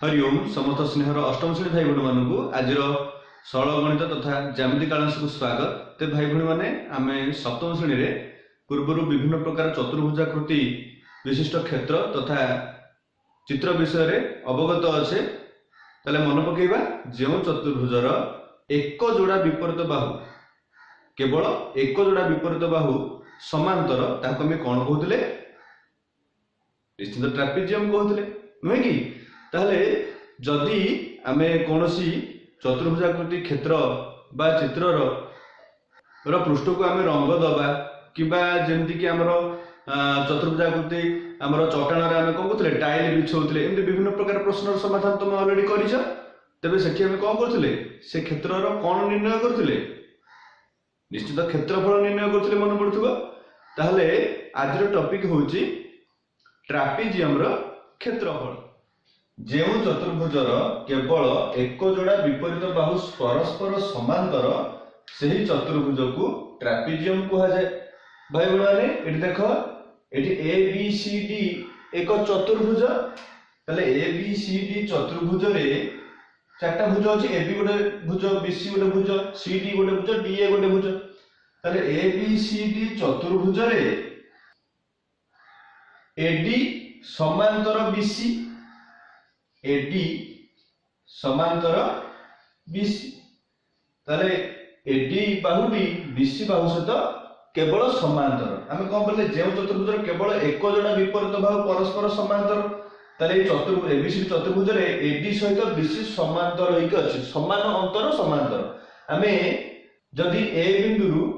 हरिओम समस्त स्नेहर अष्टम श्रेणी भाई भौणी मानू आज सरल गणित तथा ज्यामिति कालांश को स्वागत। तो भाई भौणी मैंने आम सप्तम श्रेणी रे पूर्वर विभिन्न प्रकार चतुर्भुजाकृति विशिष्ट क्षेत्र तथा चित्र विषय रे अवगत अच्छे। ताले मन पकेबा जो चतुर्भुजर एक जोड़ा विपरीत बाहु केवल एक जोड़ा विपरीत बाहु समांतर ताको आम कौन कहते निश्चित ट्रापेजियम कहते नुहे कि। ताहले जदि आमे कोनोसी चतुर्भुजाकृति क्षेत्र बा चित्रर पृष्ठ को आमे रंग दबा किबा जेमति कि हमर चतुर्भुजाकृति हमर चटाण रे आमे कोन करथले टाइल बिछौथले एमति विभिन्न प्रकार प्रश्नर समाधान तुम ऑलरेडी करिछ। तबे सेठी आमे कोन करथले से क्षेत्रर कोन निर्णय करथले निश्चित क्षेत्रफल निर्णय करथले मन पड़थुबो। ताहले आजर टॉपिक होची ट्रापेजियम रो क्षेत्रफल। जो चतुर्भुजर केवल एक जोड़ा विपरीत बाहु परस्पर समांतर से ही चतुर्भुज को ट्रापेजियम कहा जाए। भाई बहन ये देख ये ए बी सी डी एक चतुर्भुज। ताले ए बी सी डी चतुर्भुज रे चारटा भुज अछि। ए बी गोटे भुज, बी सी गोटे भुज, सी डी गोटे भुज, डी ए गोटे भुज। ताले ए बी सी डी चतुर्भुज रे एडी समांतर बीसी, एडी समांतर बीसी। ताले एडी बाहुटी बीसी बाहु सहित केवल समांतर। आमे कोन बोले जे चतुर्भुज केवल एक जोड़ा विपरीत बाहु परस्पर समांतर। ताले चतुर्भुज एबीसी चतुर्भुज रे एडी सहित बीसी समांतर होइक अछि, समान अंतर समांतर। आमे जदि ए बिंदु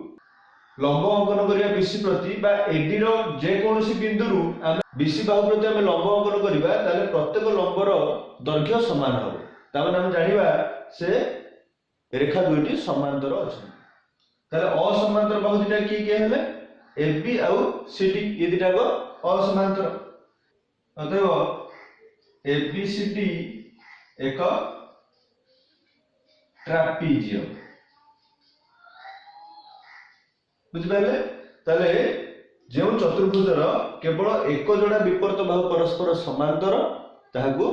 लंब अंकन करिया बीसी प्रति बा एडी रो जे कोनोसी बिंदु आमे बीसी बाहु प्रति आमे लंब अंकन करिबा ताले प्रत्येक लंबर दैर्घ्य समान हो। ताମାନେ ଆମେ ଜାଣିବା से रेखा दुईटी समांतर अछि। ताले असमांतर बाहु दिटा की हेले एबी आउ सीडी ये दिटा को असमांतर। अतएव एबीसीडी एक ट्रापेजियम। बुझिपाले। ताले जो चतुर्भुजर केवल एक जोड़ा विपरीत बाहु परस्पर समांतर ताहाको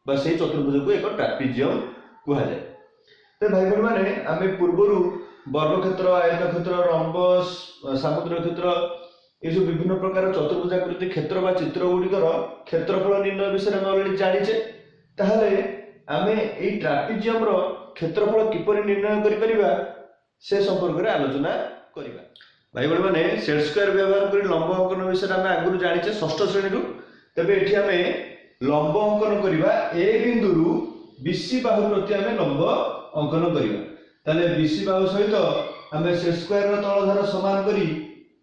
बा से चतुर्भुज को एक ट्रापेजियम कहा जाए। तो भाई बहन माने आमे पूर्वरु वर्ग क्षेत्र, आयत क्षेत्र, रंबस, सामुद्रिक क्षेत्र ये सब विभिन्न प्रकार चतुर्भुजाकृति क्षेत्र बा चित्र गुड़िकर क्षेत्रफल निर्णय विषय में ऑलरेडी जानिछे। ताहले आमे एई ट्रापेजियम रो क्षेत्रफल किपरि निर्णय करि परिबा से संपर्क रे आलोचना करिबा। भाई बहन माने सेट स्क्वायर व्यवहार करी लंब अंकन विषय आमे आगुरु जानिछे षष्ठ श्रेणी रु। तबे एठी आमे लंब अंकन करिबा ए बिंदु बीसी बाहु प्रति आमे लंब अंकन करिबा। ताले बीसी बाहु सहित आमे सेट स्क्वायर रो तळधार समान करी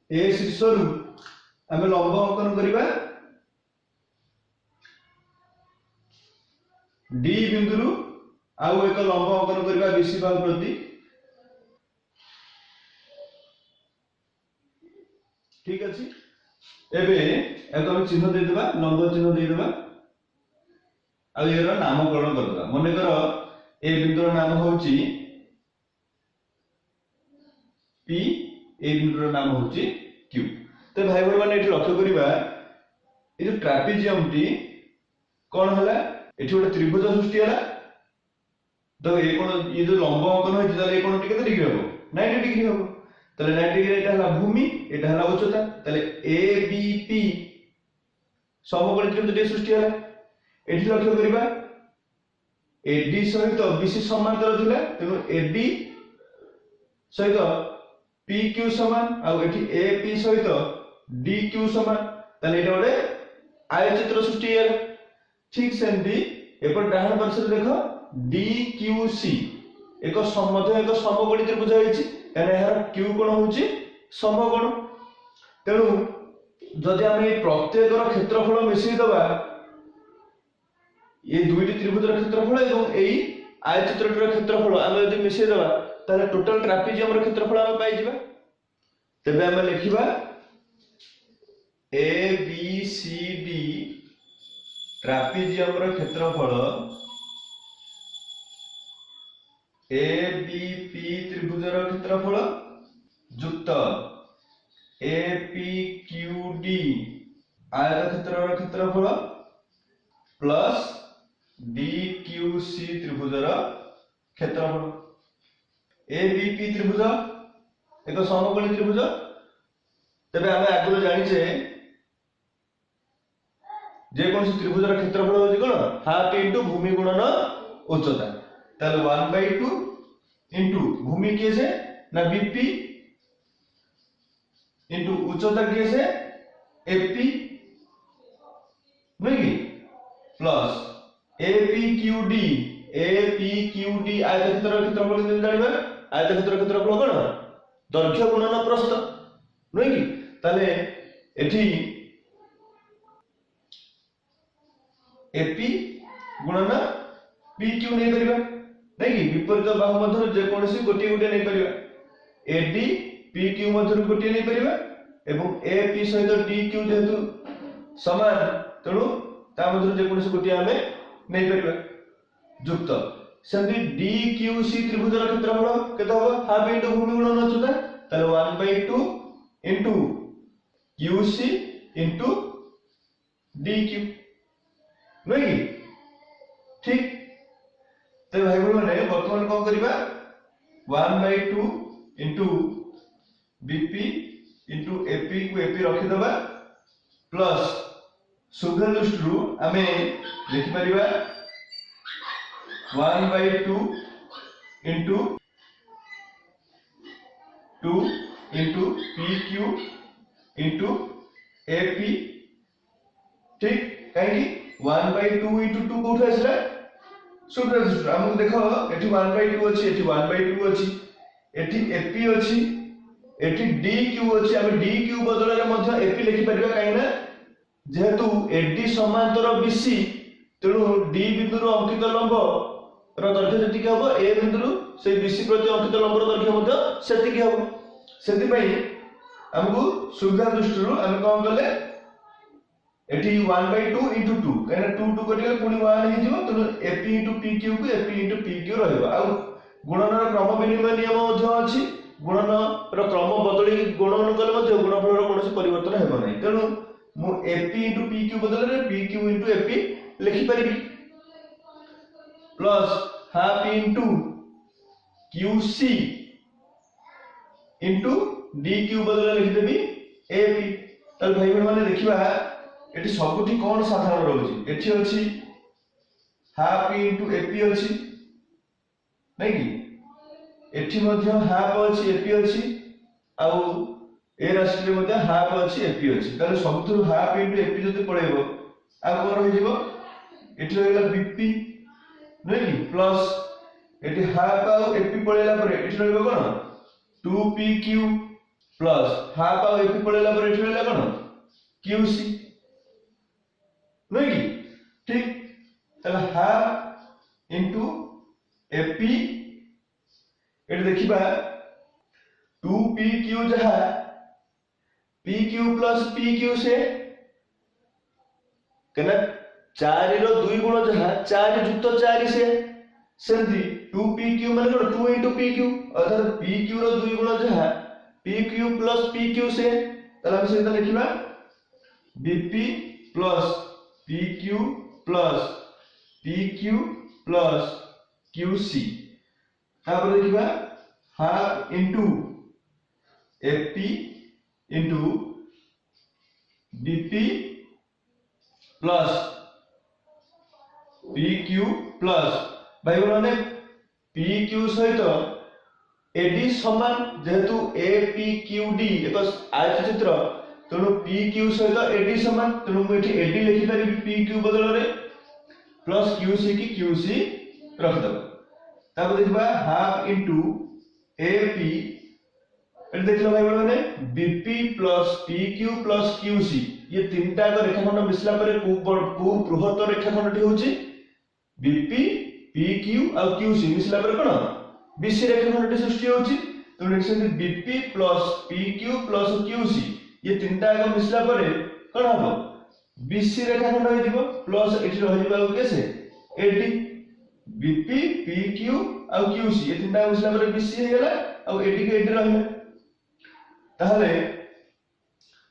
ए शीर्ष रु आमे लंब अंकन करिबा डी बिंदु आउ एक लंब अंकन करिबा बीसी बाहु प्रति। ठीक अछि। एबे एक हम चिन्ह दे देबा, लंब चिन्ह दे देबा आ येर नामकरण कर देबा। मने कर ए बिंदुर नाम होउची पी, ए बिंदुर नाम होउची क्यू। तो भाई बहन माने एठी लक्ष्य करिबा ए जो ट्रापेजियम टी कोन हला एठी गोटे त्रिभुज सृष्टि हला। तो ए कोन ये जो लंब अंकन होइछि ताले ए कोन टी केते डिग्री हबो 90 डिग्री हबो। ताले 90 डिग्री एटा हला भूमि, एटा हला उच्चता। ताले ए बी पी समकोण त्रिभुज सृष्टि हला। एठी लक्ष्य करिबा एडी सहित बीसी समांतर थिला, तेनु एडी सहित पी क्यू समान आ एठी ए पी सहित डी क्यू समान। ताले एटा गोटे आयतचित्र सृष्टि हेला। ठीक सेमती एपर डाहाण पार्श्व देखो डी क्यू सी एक समध्य एक समकोणी त्रिभुज होइछि। एने एहार क्यू कोण होउछि समकोण। तेनु जदि आमे प्रत्येकर क्षेत्रफल मिसि दबा ये दुईटी त्रिभुजर क्षेत्रफल एवं एई आयतचित्रटर क्षेत्रफल आमे यदि मिसि दबा ताले टोटल ट्रापेजियम रो क्षेत्रफल आमे पाइ जिबा। तबे आमे लिखिबा A B C D trapezium रो क्षेत्रफल ए बी पी त्रिभुजर क्षेत्रफल युक्त ए पी क्यू डी आयत क्षेत्रर क्षेत्रफल प्लस DQC त्रिभुजर क्षेत्रफल। ABP त्रिभुज एक समकोणी त्रिभुज। तेबे आमे आगु जानिछे जे कोन त्रिभुजर क्षेत्रफल होछि कोन हाफ इनटू भूमि गुणन उच्चता। ताले 1/2 इनटू भूमि किए से ना BP इनटू उच्चता किए से AP नहीं प्लस APQD आयतक्षेत्र क्षेत्रफल केते जानिबा आयतक्षेत्र क्षेत्रफल कोन दैर्घ्य गुणन प्रस्थ नहीं कि ताले एठी AP गुणन PQ नहीं परिबा नहीं कि विपरीत बाहु मध्य जे कोनसी गोटी गोटी नहीं परिबा AD PQ मध्य गोटी नहीं परिबा एवं AP सहित DQ जेतु समान तेणु ता मध्य जे कोनसी गोटी आमे नहीं परिबा युक्त सेंति DQC त्रिभुजर क्षेत्रफल केते हो हाफ इनटू भूमि गुणन उच्चता ताले 1/2 इनटू QC इनटू DQ नहीं ठीक। तो भाई बहन मैंने वर्तमान कौन करिबा 1/2 इनटू BP इनटू AP को AP रखि दबा प्लस सुघन दृष्टि आमे लिखि परिबा 1/2 into 2 into PQ into AP ठीक कहीं 1/2 इनटू 2 कोठ आसला सुघन दृष्टि हमको देखो एठी 1/2 अछि एठी 1/2 अछि एठी AP अछि एठी DQ अछि हम DQ बदल रे मध्य AP लिखि परिबा काईना जेहेतु AD समांतर BC तेणु D बिंदु अंकित लंब ର ଦୈର୍ଘ୍ୟ ଯେତିକି ହବ A बिंदु से BC प्रति अंकित लंबर दୈर्घ्य ମଧ୍ୟ ସେତିକି ହବ। ସେତି ପାଇଁ हमको सुविधा दृष्टि हम कोन कले एठी 1/2 इनटू 2 कहना 2 2 कटिले पुनी 1 हे जिवो त AP इनटू PQ को AP इनटू PQ रहइबो आ गुणनर क्रम विनिमय नियम ମଧ୍ୟ अछि गुणन ର क्रम बदली गुणन कले ମଧ୍ୟ गुणफल ର कोनोसी परिवर्तन हेबो नै तेणु मु AP इनटू PQ बदलरे PQ इनटू AP लिखि परिबि plus half into QC into DQ बदल लिखि देबी AP तल भाई बहन माने देखिबा एठी सबुठी कोन साधारण रहउची एठी अछि हाफ इनटू AP अछि नै कि एठी मध्ये हाफ अछि AP अछि आ ए राशि रे मध्ये हाफ अछि AP अछि तले सबुठु हाफ इनटू AP जति पळेबो आ कोन रहि जिवो एठी रहला BP नहीं प्लस एटी हाफ आउ AP पळेला परे एठी रहबो कोन 2PQ प्लस हाफ आउ AP पळेला परे एठी रहला कोन QC नहीं ठीक तले हाफ इनटू AP एटी देखिबा 2PQ जहा PQ प्लस PQ से केना 4 रो 2 गुण जहा 4 जुक्त 4 से सेंती 2PQ माने कोन 2 इनटू PQ अर्थात PQ रो 2 गुण जहा PQ प्लस PQ से तला हम सेटा लिखिबा BP plus PQ plus PQ plus QC तापर लिखिबा half into AP into BP plus PQ plus भाई बोलने PQ सहित AD समान जेहेतु APQD एक आयतचित्र तेणु PQ सहित AD समान तेणु मुझे AD लिखि पारि PQ बदल रे प्लस QC की QC रख दब तापर देखबा हाफ इनटू AP एट देखलो भाई बोलने BP plus PQ plus QC ये तीनटा रेखाखंड मिसला परे को बृहत रेखाखंडटी होची BP PQ और QC मिसला पर कोन BC रेखाखंडटी सृष्टि होची तो next BP plus PQ plus QC ये तीनटा मिसला पर कोन हबो BC रेखाखंड हो जिवो प्लस एठी रहि जिवो केसे AD BP PQ और QC ये तीनटा मिसला पर BC हे गेला और AD के AD रहला ताहले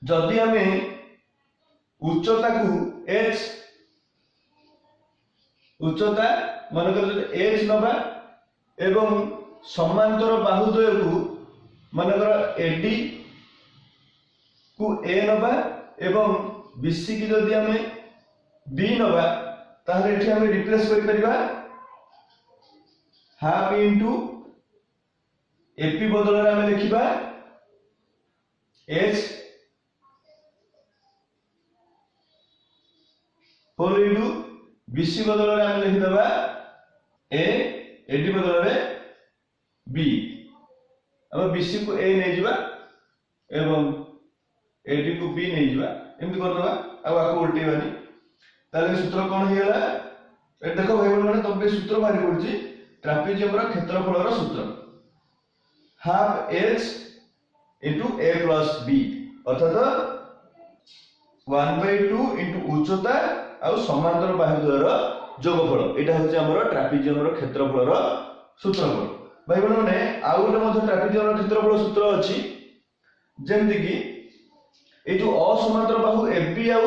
जदि हमें उच्चता को h उच्चता मनकर जदि एच नबा एवं समांतर बाहुद्वय को मनकर एडी को ए नबा एवं बीसी की जदि आमे बी नबा ताहले एठी आमे रिप्लेस करि परिबा हाफ इनटू एपी बदल रे आमे लिखिबा एच होल इनटू बीसी बदल रे आमे लिखि दबा ए एडी बदल रे बी अब बीसी को ए नै जिबा एवं एडी को बी नै जिबा एमति कर दबा अब आको उल्टेबानी ताले सूत्र कोन हियला ए देखो भाई बहन माने तबे सूत्र बाहर पड़ची ट्रापेजियम रा क्षेत्रफल रा सूत्र हाफ एच इनटू ए प्लस बी अर्थात 1/2 इनटू उच्चता और समांतर बाहुद्वयर जोगफल एटा होचे हमर ट्रापेजियम रो क्षेत्रफल रो सूत्रफल भाई बहन माने आ गोटे मध्ये ट्रापेजियम रो क्षेत्रफल सूत्र अछि जेमति कि ए जो असमांतर बाहु एबी आ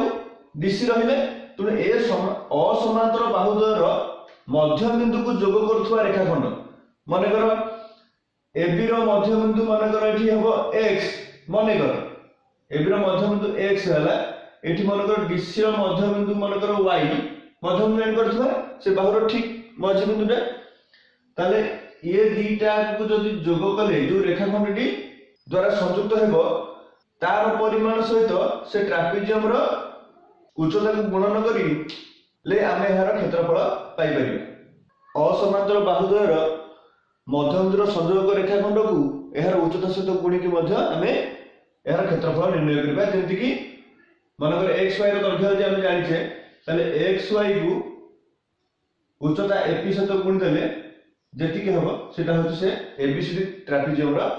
डीसी रहिले तुने ए असमांतर बाहुद्वयर मध्य बिंदु को जोग करथुवा रेखाखंड माने करो एबी रो मध्य बिंदु माने करो एठी हबो x माने करो एबी रो मध्य बिंदु x हला एठी माने करो डीसी रो मध्य बिंदु माने करो y मध्य बिंदु एंड करथुवा से बाहुर ठीक मध्य बिंदुटा ताले ये दीटा को जदि जोग कले जो रेखाखंडटी द्वारा संयुक्त हेबो तार परिमाण सहित से ट्रापेजियम रो उच्चता को गुणन करी ले आमे एहार क्षेत्रफल पाई परिबा असमांतर बाहुद्वयर मध्यबिंदुर संयोजक रेखाखंड को एहार उच्चता सहित गुणी के मध्य आमे एहार क्षेत्रफल निर्णय करबा जेंति कि मानकर x y रो दैर्घ्य जे आमे जानिछे ताले x y को उच्चता AP सहित गुणी देले जेति के हबो सेटा होचे से ABCD ट्रापेजियम रो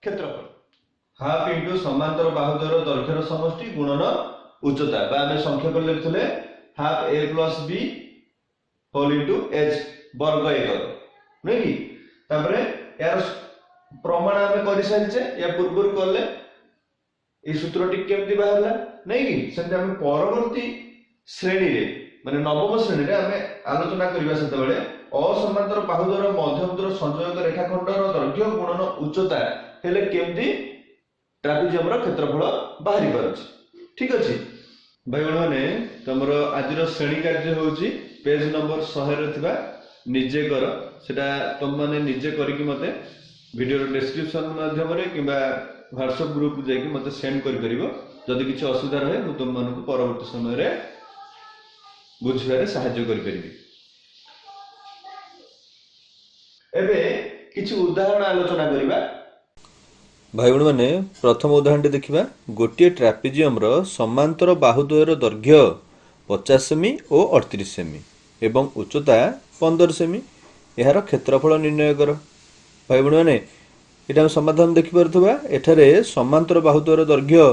क्षेत्रफल हाफ इनटू समांतर बाहुद्वयर दैर्घ्यर समष्टि गुणन उच्चता बा आमे संक्षेप लिखथले half a plus b whole into h वर्ग एकर नै कि तापरे यार प्रमाण आमे करि सारिचे या पूर्व करले ए सूत्रटी केमति बाहरला नै कि सेंते आमे परवर्ती श्रेणी रे माने नवम श्रेणी रे आमे आलोचना करिबा सेते बेले असमांतर बाहुद्वयर मध्यबिंदुर संयोजक रेखाखंडर दैर्घ्य गुणन उच्चता हेले केमति ट्रापेजियम रो क्षेत्रफल बाहरी परछि ठीक अछि भाई बहन माने तमर आजिर श्रेणी कार्य होउची पेज नंबर 100 रे थिबा निजे कर सेटा तुम माने निजे करिकि मते वीडियो रो डिस्क्रिप्शन माध्यम रे किबा व्हाट्सएप ग्रुप जाइकि मते सेंड करि परिबो जदि किछि असुविधा रहे मु तुम मानको परवर्ती समय रे बुझिबारे सहायता करि परिबि एबे किछि उदाहरण आलोचना करिबा भाई बहन माने प्रथम उदाहरण देखिबा गोटे ट्रापेजियम रो समांतर बाहुद्वयर दैर्घ्य 50 सेमी और 38 सेमी एवं उच्चता 15 सेमी एहार क्षेत्रफल निर्णय कर भाई बहन माने एटा समाधान देखि परथबा एठारे समांतर बाहुद्वयर दैर्घ्य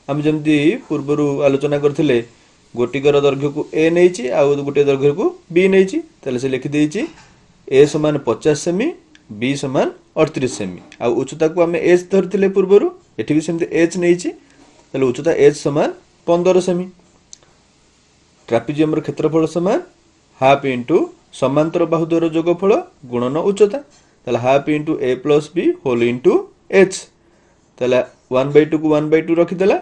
हम जेमति पूर्वरु आलोचना करथिले गोटिकर दैर्घ्य को a नैछि आ गोटे दैर्घ्य को b नैछि तले से लिखि देछि a समान 50 सेमी b समान 38 सेमी आ उच्चता को हमें h धरथिले पूर्वरु एठी भी सेमते h नैछि तले उच्चता h समान 15 सेमी ट्रापेजियम रो क्षेत्रफल समान हाफ इनटू समांतर बाहुद्वयर जोगफल गुणन उच्चता तले half into a plus b whole into h तले 1/2 को 1/2 रखि देला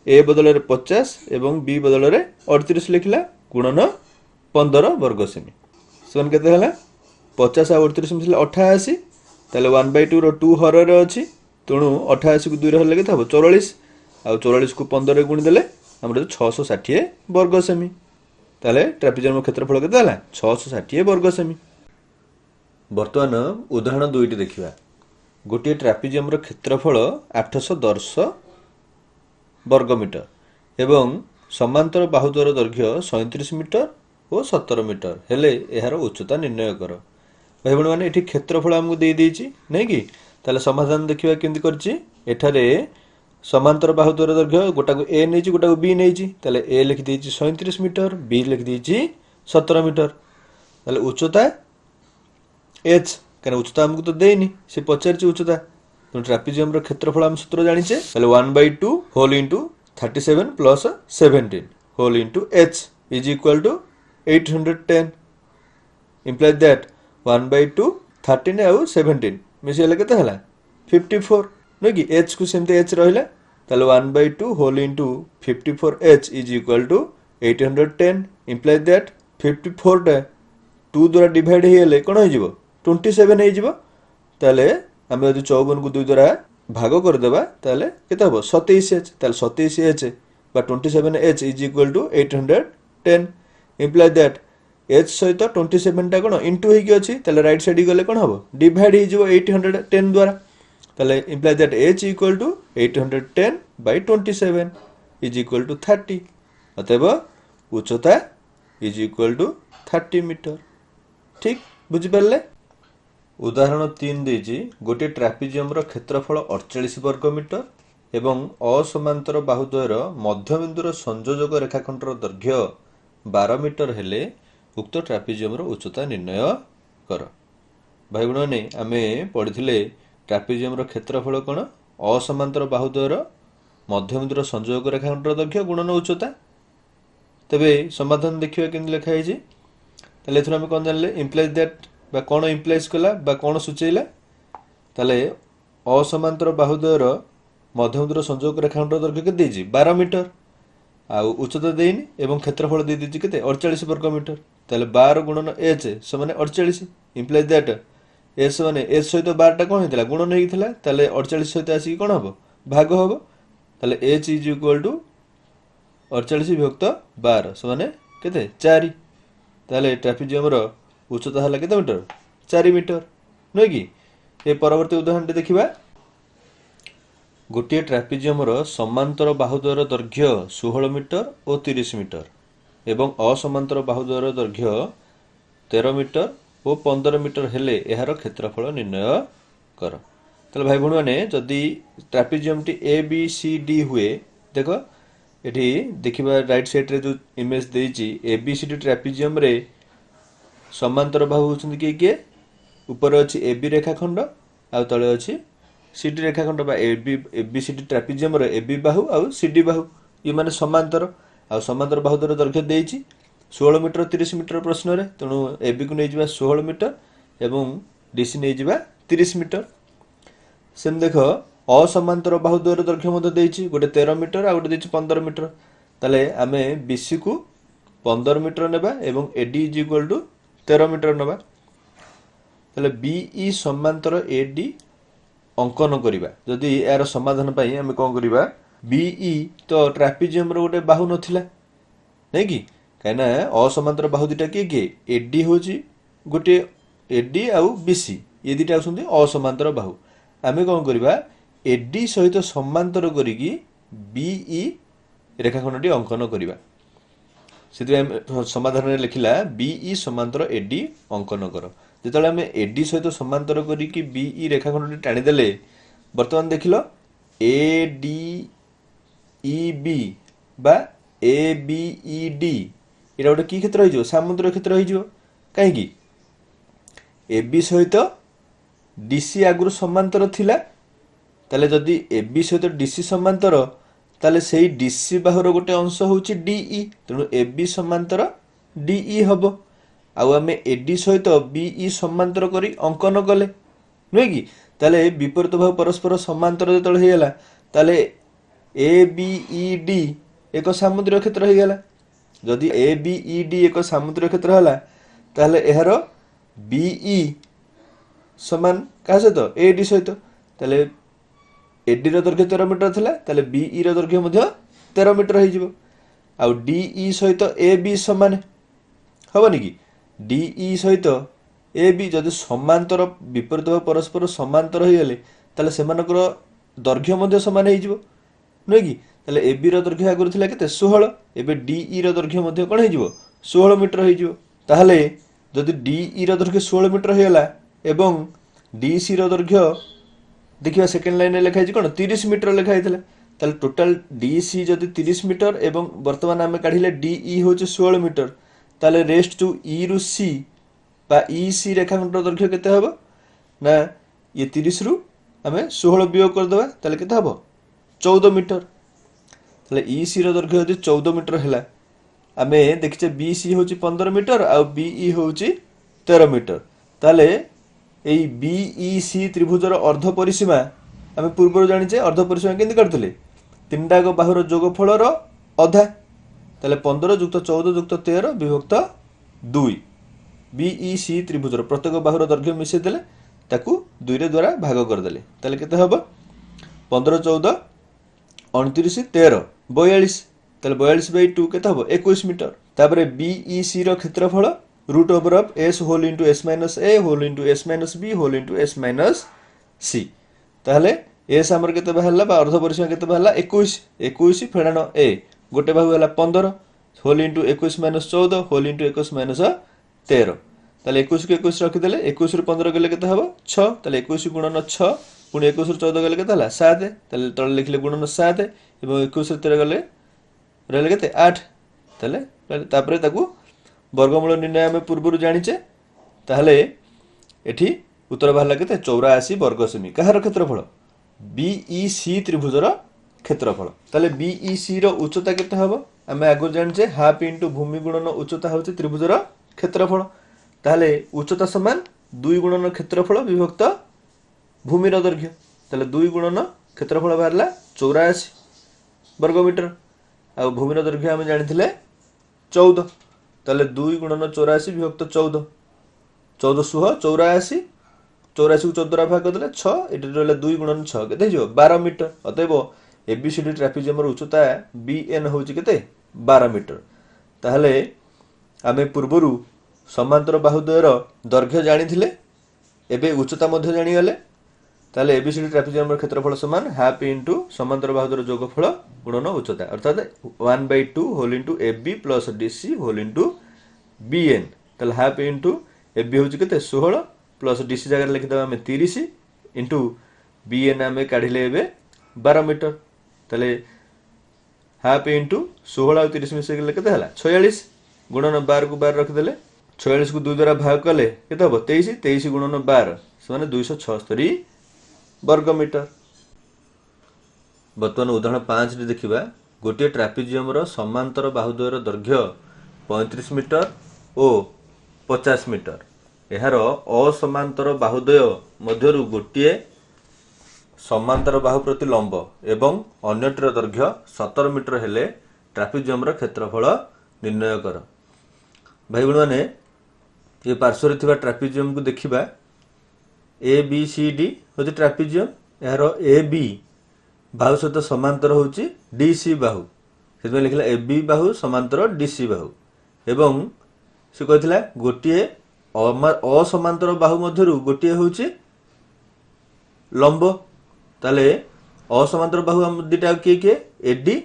a बदल रे 50 एवं b बदल रे 38 लिखला गुणन 15 वर्ग सेमी सन केते हला 50 आ 38 मिसले 88 तले 1/2 रो 2 हर रे अछि तणु 88 को 2 रे लगे थबो 44 आ 44 को 15 रे गुणी देले हमर 660 वर्ग सेमी तले ट्रापेजियम रो क्षेत्रफल केते हला 660 वर्ग सेमी वर्तमान उदाहरण 2 टी देखिबा गोटे ट्रापेजियम रो क्षेत्रफल 810 वर्ग मीटर एवं समांतर बाहुद्वयर दैर्घ्य 37 मीटर और 17 मीटर हेले एहार उच्चता निर्णय कर भाई बहन माने एठी क्षेत्रफल हमकु दे देछि नै कि ताले समाधान देखिबा केमति करछि एठारे समांतर बाहुद्वयर दैर्घ्य गोटा को a नैछि गोटा को b नैछि ताले a लिखि देछि 37 मीटर b लिखि देछि 17 मीटर ताले उच्चता h कारण उच्चता हमकु तो देइनि से पचारछि उच्चता तो ट्रापेजियम रो क्षेत्रफल हम सूत्र जानिछे ताले 1/2 whole into 37 plus 17 whole into h is equal to 810 implies that 1/2 13 आउ 17 मिसेले केते हला 54 नुह कि h को सेमते h रहिला ताले 1/2 whole into 54h is equal to 810 implies that 54 टा 2 द्वारा डिवाइड हेले कोन हो जिवो 27 हो जिवो ताले हम यदि 54 को 2 द्वारा भाग कर देबा ताले केते हबो 27h ताले 27h बा 27h is equal to 810 implies that h सहित 27 टा कोन इनटू हे कि अछि ताले राइट साइड गले कोन हबो डिवाइड हे जिवो 810 द्वारा ताले implies that h equal to 810 by 27 is equal to 30 अतएव उच्चता इज इक्वल टू 30 मीटर ठीक बुझि परले उदाहरण 3 देजी गोटे ट्रापेजियम रो क्षेत्रफल 48 वर्ग मीटर एवं असमांतर बाहुद्वयर मध्यबिंदुर संयोजक रेखाखंडर दैर्घ्य 12 मीटर हेले उक्त ट्रापेजियम रो उच्चता निर्णय कर भाई बहन आमे पढ़िथिले ट्रापेजियम रो क्षेत्रफल कोन असमांतर बाहुद्वयर मध्यबिंदुर संयोजक रेखाखंडर दैर्घ्य गुणन उच्चता तबे समाधान देखिबा केन लिखा है जी ताले एथरा हम कोन जानले इम्प्लाइज दैट बा कोन इम्प्लाइज कला बा कोन सूचैला ताले असमांतर बाहुद्वयर मध्यबिंदुर संयोजक रेखाखंडर दैर्घ्य के देजी 12 मीटर आ उच्चता देइनी एवं क्षेत्रफल दे दिछि केते 48 वर्ग मीटर ताले 12 गुणन h समान 48 इम्प्लाइज दैट h माने h सहित 12 टा कोन हेतला गुणन हेइथिला ताले 48 सहित आसी कोन हबो भाग हबो ताले h इज इक्वल टू 48 विभक्त 12 समान केते 4 ताले ट्रापेजियम रो उच्चता हला केते मीटर 4 मीटर नै कि ए परवर्ती उदाहरण देखिबा गोटे ट्रापेजियम रो समांतर बाहुद्वयर दैर्घ्य 16 मीटर और 30 मीटर एवं असमांतर बाहुद्वयर दैर्घ्य 13 मीटर और 15 मीटर हेले एहार क्षेत्रफल निर्णय कर ताले भाई भण माने जदी trapezium T A B C D हुए देखो एठी देखिबा राइट साइड रे जो इमेज देइची A B C D trapezium रे समांतर बाहु होछन के के ऊपर अछि ए बी रेखाखंड आ तळे अछि सी डी रेखाखंड बा A B C D trapezium रे A B Bahu uh C D बाहु ये माने समांतर आ समांतर बाहु दर दैर्घ्य देइची 16 मीटर 30 मीटर प्रश्न रे तणु ए बी को नै जिबा 16 मीटर एवं डी सी नै जिबा 30 मीटर सेम देखो असमांतर बाहुद्वयर दैर्घ्य मते देइची गोटे 13 मीटर आ गोटे देइची 15 मीटर ताले आमे बीसी को 15 मीटर नेबा एवं AD is equal to 13 metre नेबा ताले बीई समांतर एडी अंकन करिबा जदि यार समाधान पई आमे कोन करिबा बीई तो ट्रापेजियम रो गोटे बाहु नथिला नै कि काना असमांतर बाहु दिटा के एडी होची गोटे एडी आ बीसी ये दिटा आछुंदी असमांतर बाहु आमे कोन करिबा एडी सहित समांतर करिकी बीई रेखाखंडटी अंकन करिबा सेति समाधान रे लिखिला बीई समांतर एडी अंकन कर जेतले आमे एडी सहित समांतर करिकी बीई रेखाखंडटी टाणी देले वर्तमान देखिलो एडी ईबी बा एबीईडी एटा गोटे की क्षेत्र होइजो सामुद्र क्षेत्र होइजो काहे की एबी सहित डीसी आगुर समांतर थिला ताले जदि एबी सहित डीसी समांतर ताले सेही डीसी बाहुर गोटे अंश होउची डीई तेणु एबी समांतर डीई हबो आउ आमे एडी सहित बीई समांतर करी अंकन कले नुहे कि ताले विपरीत भाव परस्पर समांतर जतल हेला ताले एबीईडी एक सामुद्रिक क्षेत्र हो गला जदि एबीईडी एक सामुद्रिक क्षेत्र हला ताले एहार बीई समान का सहित एडी सहित ताले एडी रो दैर्घ्य 13 मीटर थिला ताले बीई रो दैर्घ्य मध्ये 13 मीटर हो जिवो आ डीई सहित एबी समान हबनी कि डीई सहित एबी जदि समांतर विपरीत भाव परस्पर समांतर हो गले ताले सेमानकर दैर्घ्य मध्ये समान हो जिवो नुहे कि ताले एबी रो दैर्घ्य आगुर थिला केते 16 एबे डीई रो दैर्घ्य मध्ये कोन हो जिवो 16 मीटर हो जिवो ताहले जदि डीई रो दैर्घ्य 16 मीटर होयला एवं डीसी रो दैर्घ्य देखिबा सेकंड लाइन रे लिखा छि कोन 30 मीटर लिखा हितला ताले टोटल डीसी जदि 30 मीटर एवं वर्तमान आमे काढिले डीई होचे 16 मीटर ताले रेस्ट टू ई रु सी बा ईसी रेखाखंड दैर्घ्य केते हबो ना ये 30 रु आमे 16 वियोग कर देबा ताले केते हबो 14 मीटर ताले ईसी रो दैर्घ्य यदि 14 मीटर हैला आमे देखिचे बीसी होची 15 मीटर आ बीई होची 13 मीटर ताले एई बीईसी त्रिभुजर अर्ध परिसीमा आम पूर्व जानिचे अर्ध परिसीमा केमती काटुले तीनटाक बाहुर जोगफलर अधा ताले 15 + 14 + 13 विभक्त 2 बीईसी त्रिभुजर प्रत्येक बाहुर दैर्घ्य मिसेई देले ताकू 2 रे द्वारा भाग करदेले ताले केते हबो 15 14 29 13 42 ताले 42/2 केते हबो 21 मीटर तापरे बीईसी रो क्षेत्रफल root over of s whole into s minus a whole into s minus b whole into s minus c ताहले s हमर केते बाहरला बा अर्ध परिसीमा केते बाहरला 21 21 फेडाण a गोटे बाहु हला 15 whole into 21 minus 14 whole into 21 minus 13 ताले 21 को 21 रखि देले 21 रु 15 गेले केते हबो 6 ताले 21 गुणन 6 पुणी 21 रु 14 गेले केते हला 7 ताले तळे लिखले गुणन 7 एवं 21 रु 13 गेले रहले केते 8 ताले तापरे ताकू वर्गमूल निर्णय आम पूर्व जानिचे ताहले एठी उत्तर बाहरला केते 84 वर्ग सेमी कहार क्षेत्रफल बीईसी त्रिभुजर क्षेत्रफल ताहले बीईसी रो उच्चता केते हबो आम आगु जानिचे हाफ इनटू भूमि गुणन उच्चता होची त्रिभुजर क्षेत्रफल ताहले उच्चता समान 2 गुणन क्षेत्रफल विभक्त भूमिर दैर्घ्य ताहले 2 गुणन क्षेत्रफल बाहरला 84 वर्ग मीटर आ भूमिर दैर्घ्य आम जानिथिले 14 ताले 2 गुणन 84 विभक्त 14 1484 84 को 14 भाग करदेले 6 एटी रहला 2 गुणन 6 केते हिजो 12 मीटर अतएव एबीसीडी ट्रापेजियम रो उच्चता बीएन होची केते 12 मीटर ताहले आमे पूर्वरु समांतर बाहुद्वयर दैर्घ्य जानिथिले एबे उच्चता मध्ये जानि गले ताहले एबीसीडी ट्रापेजियम रो क्षेत्रफल समान हाफ इनटू समांतर बाहुद्वयर जोगफल गुणन उच्चता अर्थात 1/2 whole into AB plus DC whole into BN ताहले हाफ इनटू एबी होची केते 16 प्लस डीसी जगह लिखि दबा में 30 इनटू बीएन आमे काढिले एबे 12 मीटर ताहले हाफ इनटू 16 और 30 मिसे गेले केते हला 46 गुणन 12 को 12 रख देले 46 को 2 द्वारा भाग कले केते हबो 23 23 गुणन 12 समान 276 वर्ग मीटर बर्तमान उदाहरण 5 रे देखिबा गोटे ट्रापेजियम रो समांतर बाहुद्वयर दैर्घ्य 35 मीटर और 50 मीटर एहार असमांतर बाहुद्वय मध्यरु गोटे समांतर बाहु प्रति लंब एवं अन्यटर दैर्घ्य 17 मीटर हेले ट्रापेजियम रो क्षेत्रफल निर्णय कर भाई बहन माने ये पार्श्व थिबा ट्रापेजियम को देखिबा ए बी सी डी होची ट्रापेजियम एहार ए बी बाहु सहित समांतर होची डीसी बाहु से लिखला ए बी बाहु समांतर डीसी बाहु एवं से कहथिला गोटे असमांतर बाहु मध्यरु गोटे होची लंब ताले असमांतर बाहु हम दिटा के एडी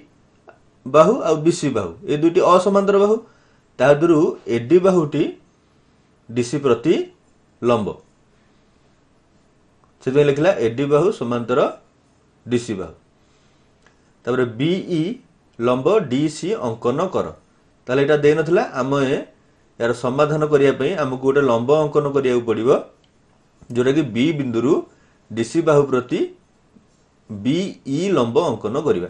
बाहु आ बीसी बाहु ए दुटी असमांतर बाहु तादुरु एडी बाहुटी डीसी प्रति लंब से लिखला एडी बाहु समांतर डीसी बाहु तापर बीई लंब डीसी अंकन कर ताले एटा दे नथला आम यार समाधान करिया पई हमकु गोटे लंब अंकन करिया पड़िबो जोटा कि बी बिंदुरु डीसी बाहु प्रति बीई लंब अंकन करिबा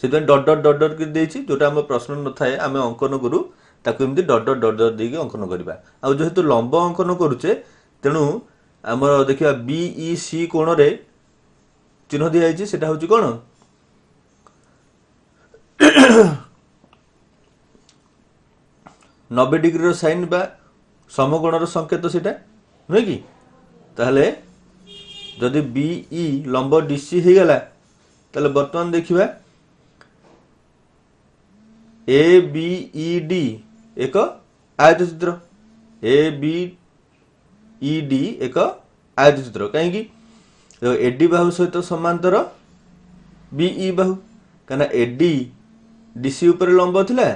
से डट डट डट डट कर देछि जोटा हम प्रश्न न थाए आम अंकन करू ताकू एमती डट डट डट डट देके अंकन करिबा आ जेहेतु लंब अंकन करूचे तेणु आमर देखिबा बीईसी कोण रे चिन्ह दिया जाइए सेटा होची कोण 90 डिग्री साइन बा समकोणर संकेत सेटा नुहे कि ताहले जदि बीई लंब डीसी हो गला ताहले वर्तमान देखिबा ए बी ई डी एक आयतचित्र ए बी ई डी एक आयतचित्र कहीं एडी बाहु सहित समांतर बीई बाहु कना एडी डीसी ऊपर लंब थिला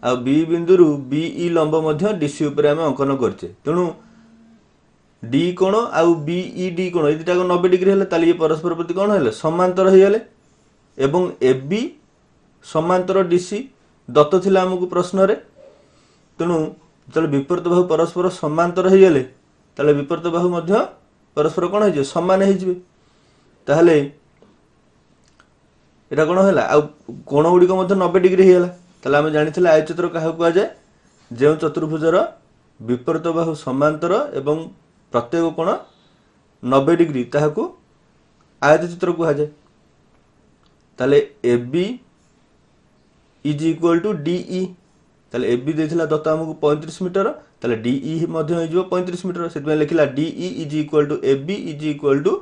आ बी बिंदुरु बीई लंब मध्य डीसी ऊपर आम अंकन करछे तेणु डी कोण आ बीई डी कोण ए दुटा 90 डिग्री हेले ताली परस्पर प्रति कोण हेले समांतर हो गले एवं एबी समांतर डीसी दत्त थिला हमकु प्रश्न रे तेणु जतले विपरीत बाहु परस्पर समांतर हो गले ताले विपरीत बाहु मध्य परस्पर कोण हो समान हो ताहले एटा कोण होला आ कोण गुडी को मध्य 90 डिग्री हेला ताले हम जानिथिले आयतचित्र काहा को जाय जे चतुर्भुजर विपरीत बाहु समांतर एवं प्रत्येक कोण 90 डिग्री ताहाकू आयत चित्र कहुए। ताले A B is equal to DE. ताले ए बी देथिला दत्त हमकु 35 मीटर, ताले डीई मध्य हो जिवो 35 मीटर, सेतमे लिखिला DE is equal to A B is equal to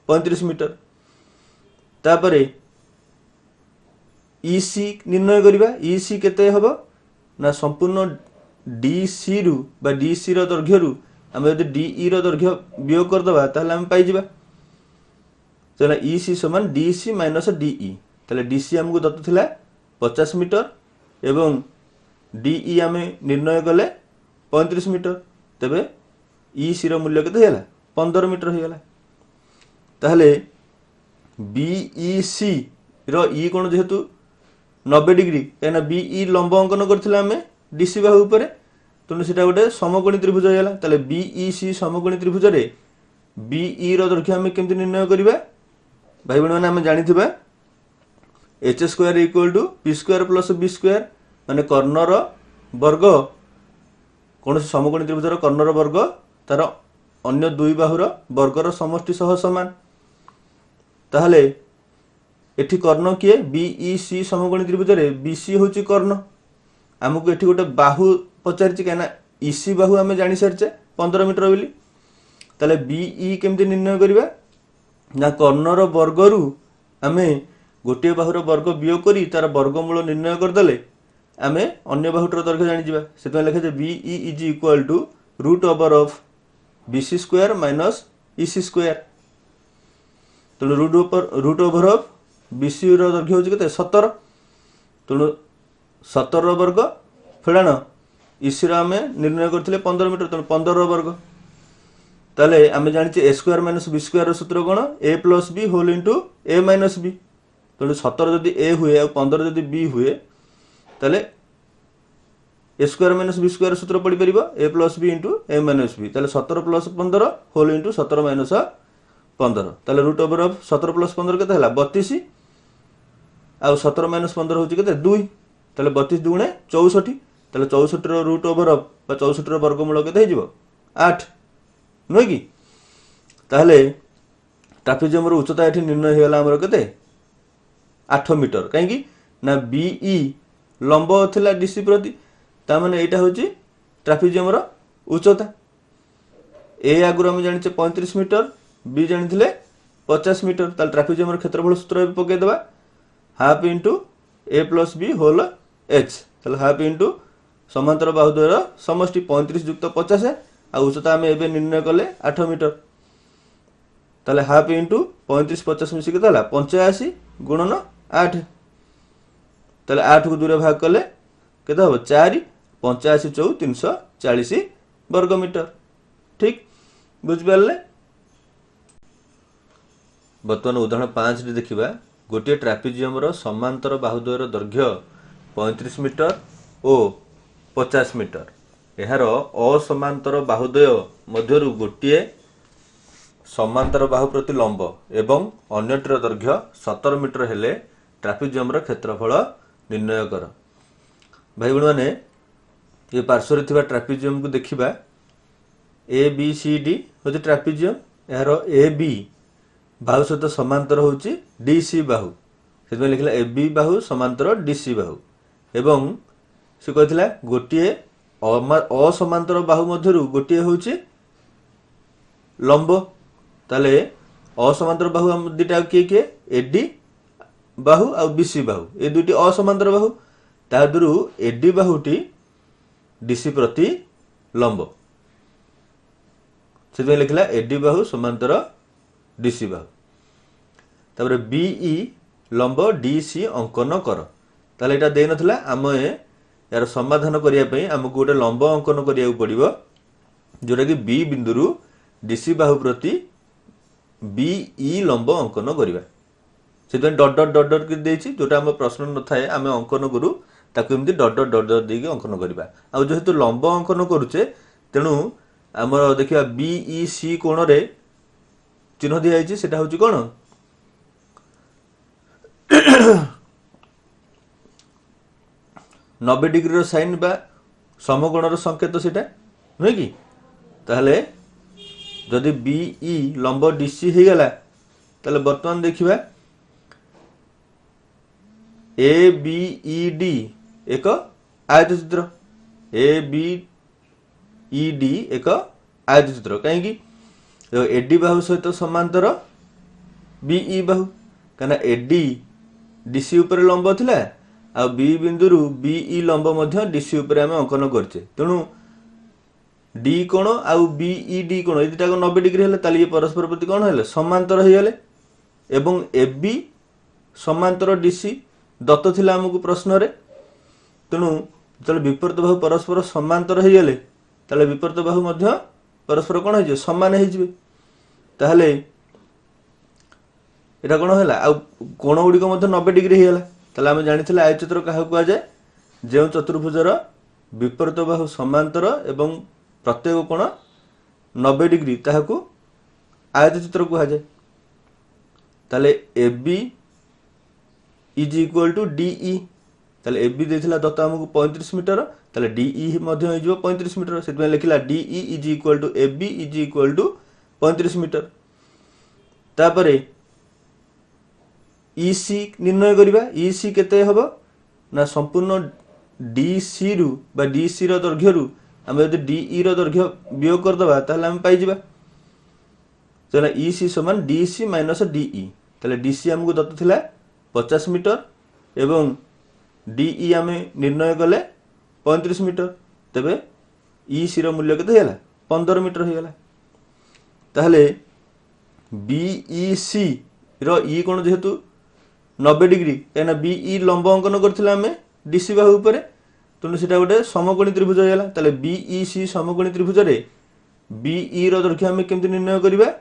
35 metre. तापरे ईसी निर्णय करिबा। ईसी केते हबो ना संपूर्ण डीसी रु बा डीसी रो दैर्घ्य रु हम यदि डीई रो दैर्घ्य वियोग कर दबा ताहले हम पाई जिबा। चला ईसी समान डीसी माइनस डीई। ताहले डीसी हमकु दत्त थिला 50 मीटर एवं डीई आम निर्णय कले 35 मीटर। तेबे ईसी रो मूल्य केते होला 15 मीटर हो गला। ताहले बीईसी रो ई कोण जेहेतु 90 डिग्री कहना बीई लंब अंकन करथिला हमें डीसी बाहु ऊपर, तेणु सेटा गोटे समकोणी त्रिभुज होगा। ताले बीईसी समकोणी त्रिभुज रे बीई रो दैर्घ्य हमें केमति निर्णय करिबा भाई बहन माने हमें जानिथिबा H square equal to P square plus B square, माने कर्णर वर्ग कौन समकोणी त्रिभुजर कर्णर वर्ग तार अन्य दुई बाहुर वर्गर समष्टि सह समान। ताहले एठी कर्ण किए बीईसी समकोणी त्रिभुज रे बीसी होची कर्ण। आमको एठी गोटे बाहु पचारिछि कहना ईसी बाहु आमे जानि सारछे 15 मीटर बोली। ताले बीई केमति निर्णय करिबा ना कर्णर वर्गरु आमे गोटे बाहुर वर्ग वियोग करी तार वर्गमूल निर्णय करदेले आमे अन्य बाहुटर दैर्घ्य जानि जिबा। सेतमे लिखा जे BE is equal to root over of BC square minus EC square. तेणु रूट ओवर ऑफ बीसी रो दैर्घ्य होची केते 17। तेणु 17 रो वर्ग फेडाण ईसी रो आमे निर्णय करथिले 15 मीटर, तेणु 15 रो वर्ग। ताले आमे जानिचे ए स्क्वायर माइनस बी स्क्वायर रो सूत्र कोन ए प्लस बी होल इनटू ए माइनस बी। तेणु 17 जदि ए हुए और 15 जदि बी हुए ताले ए स्क्वायर माइनस बी स्क्वायर सूत्र पड़ी परिबो ए प्लस बी इंटू ए माइनस बी। ताले 17 प्लस 15 होल इंटू 17 माइनस 15। ताले रूट ओवर ऑफ 17 प्लस 15 केते हला 32 आ 17 माइनस 15 होची केते 2। ताले 32 दुगुणे 64। ताले 64 रो रूट ओवर ऑफ बा 64 रो वर्गमूल केते हे जिवो 8 नो कि। ताहले ट्रापेजियम रो उच्चता एठी निर्णय हेला हमर केते 8 मीटर। कहीं ना बीई लंब थिला डीसी प्रति, ता माने एटा होची ट्रापेजियम रो उच्चता। ए आगुर हम जानिचे 35 मीटर, बी जानिथिले 50 मीटर। ताल ट्रापेजियम रो क्षेत्रफल सूत्र पके देबा हाफ इनटू ए प्लस बी होल एच। ताल हाफ इनटू समांतर बाहुद्वयर समष्टि 35 युक्त 50 आ उच्चता हम एबे निर्णय कले 8 मीटर। ताले हाफ इनटू 35 50 मिसी केते हला 85 गुणन 8। ताले 8 को 2 रे भाग कले केते हो 4 85 4 340 वर्ग मीटर। ठीक बुझ पाले। बर्तमान उदाहरण 5 रे देखिबा गोटे ट्रापेजियम रो समांतर बाहुद्वयर दैर्घ्य 35 मीटर और 50 मीटर। एहार असमांतर बाहुद्वय मध्यरु गोटे समांतर बाहु प्रति लंब एवं अन्यटर दैर्घ्य 17 मीटर हेले ट्रापेजियम रो क्षेत्रफल निर्णय कर। भाई बहन माने ये पार्श्व थिबा ट्रापेजियम को देखिबा ए बी सी डी होची ट्रापेजियम। एहार ए बी बाहु सहित समांतर होची डी सी बाहु। सेतमे लिखला ए बी बाहु समांतर डी सी बाहु एवं से कहथिला गोटे असमांतर बाहु मध्यरु गोटे होची लंब। ताले असमांतर बाहु हम दुटा किए एडी बाहु आ बीसी बाहु ए दुटी असमांतर बाहु तादुरु एडी बाहुटी डीसी प्रति लंब। से लिखला एडी बाहु समांतर डीसी बाहु। तापर बीई लंब डीसी अंकन कर। ताले एटा दे नथला आम यार समाधान करिया पई हमकु गोटे लंब अंकन करिया पड़िबो जोटा कि बी बिंदुरु डीसी बाहु प्रति बीई लंब अंकन करिबा। से डट डट डट डट देछि जोटा हम प्रश्न न थाए आम अंकन करू ताकू एमती डट डट डट डट देके अंकन करिबा। आ जेहेतु लंब अंकन करूचे तेणु आमर देखिबा बीईसी कोण रे चिन्ह दिया जाइछि सेटा होछि कोण 90 डिग्री रो साइन बा समकोणर संकेत सेटा नुहे कि ताहले जदि बीई लंब डीसी हो गला ताहले वर्तमान देखिबा ए बी ई डी एक आयतचित्र ए बी ई डी एक आयतचित्र कहीं एडी बाहु सहित समांतर बीई बाहु कहीं एडी डीसी उपर लंब थिला आ बी बिंदु बीई लंब मध्य डीसी उपर आम अंकन करछे तेणु डी कोण आउ बीई डी कोण ये दुटा 90 डिग्री हेले ताली ये परस्पर प्रति कोण हेले समांतर हो गले एवं एबी समांतर डीसी दत्त थिला हमकु प्रश्न रे तेणु जब विपरीत बाहु परस्पर समांतर हो गले ताले विपरीत बाहु मध्य परस्पर कोण हो समान हो ताहले एटा कोण होला आ कोण गुडी को मध्य 90 डिग्री हो गला ताले हम जानिथिला आयतचित्र काहा को जाय जे चतुर्भुजर विपरीत बाहु समांतर एवं प्रत्येक कोण 90 डिग्री ताहाकू आयतचित्र को जाय ताले AB is equal to DE ताले AB देथिला दत्त हमकु 35 मीटर ताले DE मध्य हो जिवो 35 मीटर सेतमे लिखिला DE is equal to AB is equal to 35 metre तापरे EC निर्णय करिबा EC केते हबो ना संपूर्ण DC रु बा DC रो दैर्घ्य रु हम यदि DE रो दैर्घ्य वियोग कर दबा ताले हम पाई जिबा ताले EC समान DC माइनस DE ताले DC हमकु दत्त थिला 50 मीटर एवं DE आम निर्णय कले 35 मीटर तेबे EC रो मूल्य केते होला 15 मीटर हो गला ताहले BEC रो E कोण जेहेतु 90 डिग्री कहना BE लंब अंकन करथिला आम DC बाहु ऊपर तेणु सेटा गोटे समकोणी त्रिभुज हो गला ताले BEC समकोणी त्रिभुज रे BE रो दैर्घ्य आम केमति निर्णय करिबा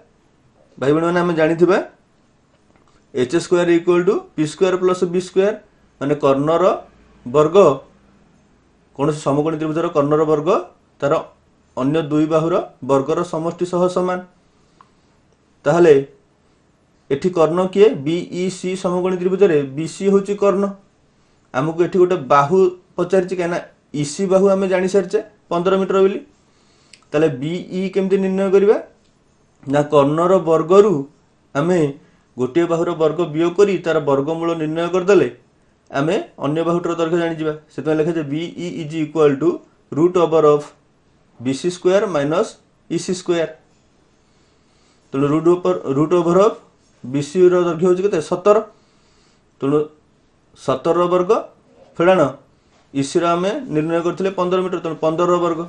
भाई बहन माने आम जानिथिबा h square equal to p square plus b square माने कर्णर वर्ग कौन समकोणी त्रिभुजर कर्णर वर्ग तार अन्य दुई बाहुर वर्गर समष्टि सह समान ताहले एठी कर्ण किए BEC समकोणी त्रिभुज रे BC होची कर्ण हमको एठी गोटे बाहु पचारिछि केना EC बाहु आमे जानि सारछे 15 मीटर बोली ताले BE केमति निर्णय करिबा ना कर्णर वर्गरु आमे गोटे बाहुर वर्ग वियोग करी तार वर्गमूल निर्णय कर देले आमे अन्य बाहुटर दैर्घ्य जानि जिबा सेतमे लेखा जे BE is equal to root over of BC square minus EC square तेणु रूट ओवर ऑफ BC रो दैर्घ्य होची केते 17 तेणु 17 रो वर्ग फेडाण EC रो आमे निर्णय करथिले 15 मीटर तेणु 15 रो वर्ग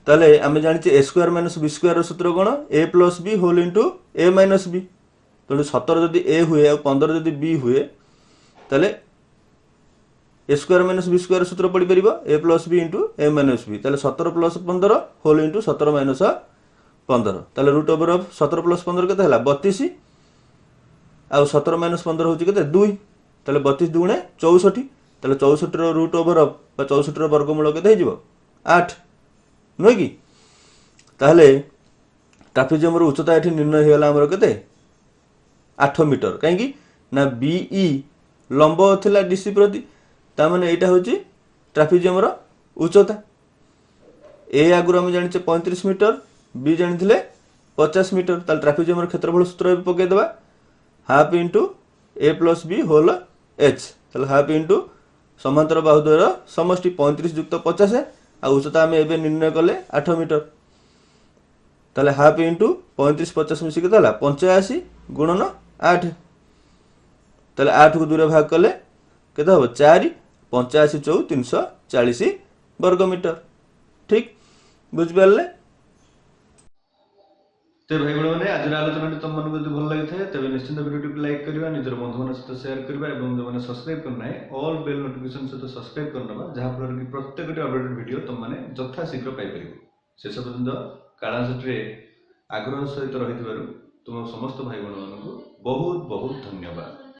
ताले आमे जानिचे a square minus b square रो सूत्र कोन a plus b whole into a minus b तेणु 17 जदि a हुए और 15 जदि b हुए ताले a square minus b square सूत्र पड़ी परिबो a plus b into a minus b ताले 17 प्लस 15 होल इनटू 17 माइनस 15 ताले रूट ओवर ऑफ 17 प्लस 15 केते हला 32 आ 17 माइनस 15 होची केते 2 ताले 32 दुगुणे 64 ताले 64 रो रूट ओवर ऑफ 64 रो वर्गमूल केते हिजिबो 8 नुहे कि ताहले ट्रापेजियम रो उच्चता एठी निर्णय हेला हमर केते 8 मीटर कहीं ना BE लंब थिला DC प्रति ता माने एटा होची ट्रापेजियम रो उच्चता A आगुर हम जानि 35 मीटर B जानिथिले 50 मीटर ताल ट्रापेजियम रो क्षेत्रफल सूत्र पके देबा half into A plus B whole H ताल हाफ इनटू समांतर बाहुद्वयर समष्टि 35 युक्त 50 आ उच्चता हम एबे निर्णय कले 8 मीटर ताले हाफ इनटू 35 50 मिसी केते हला 85 गुणन 8 ताले 8 को 2 रे भाग कले केते हो 4 85 4 340 वर्ग मीटर ठीक बुझ परले ते भाई बहन मैंने आज आलोचना तुम मन को भल लगी थे तेज निश्चिंत वीडियो को लाइक करवा निजर बंधु मान सहित शेयर करवा और जो मैंने सब्सक्राइब करना है ऑल बेल नोटिफिकेशन सहित सब्सक्राइब करना जहाँफल कि प्रत्येक अपडेटेड वीडियो तुम मैंने यथा शीघ्र पाइपर शेष पर्यंत कालांशे आग्रह सहित रही तुम समस्त भाई बहन मान बहुत बहुत धन्यवाद।